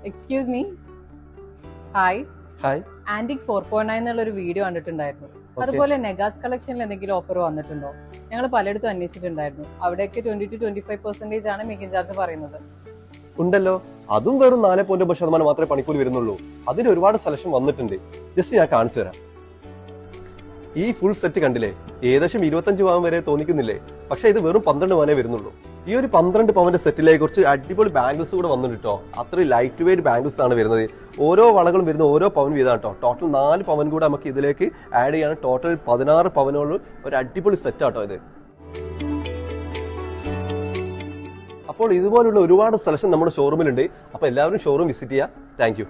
Excuse me. Hi. Hi. Antique 4.9 എന്നുള്ള ഒരു video കണ്ടിട്ടുണ്ടായിരുന്നു. അതുപോലെ നെഗാസ് കളക്ഷനിൽ എന്തെങ്കിലും ഓഫർ വന്നിട്ടുണ്ടോ? ഞങ്ങൾ പലയിടത്തും അന്വേഷിച്ചിട്ടുണ്ടായിരുന്നു. അവിടെയൊക്കെ 20-25% ആണ് മേക്കിംഗ് ചാർജ് പറയുന്നത്. ഉണ്ടല്ലോ, അതും വെറും 4.9% മാത്രമേ പണിക്കൂലി വരുന്നുള്ളൂ. അതിന് ഒരുപാട് സെലക്ഷൻ വന്നിട്ടുണ്ട്. ജസ്റ്റ് ഞാൻ കാണിച്ചു തരാം. ഈ ഫുൾ സെറ്റ് കണ്ടില്ലേ? ഏകദേശം 25 പവൻ വരെ തോന്നിക്കുന്നില്ലേ? പക്ഷെ ഇത് വെറും 12 പവനേ വരുന്നുള്ളൂ. ഈ ഒരു 12 പവന്റെ സെറ്റിലേക്ക് കുറച്ച് അടിപൊളി ബാംഗിൾസ് കൂടെ വന്നിട്ട് കേട്ടോ. അത്രയും ലൈറ്റ് വെയിറ്റ് ബാംഗിൾസ് ആണ് വരുന്നത്. ഓരോ വളകളും വരുന്ന ഓരോ പവൻ വീതം കേട്ടോ. ടോട്ടൽ 4 പവൻ കൂടെ നമുക്ക് ഇതിലേക്ക് ആഡ് ചെയ്യാണ്. ടോട്ടൽ 16 പവനുള്ള ഒരു അടിപൊളി സെറ്റ് ആട്ടോ ഇത്. അപ്പോൾ ഇതുപോലുള്ള ഒരുപാട് സെലക്ഷൻ നമ്മുടെ ഷോറൂമിലുണ്ട്. അപ്പോൾ എല്ലാവരും ഷോറൂം വിസിറ്റ് ചെയ്യുക. താങ്ക്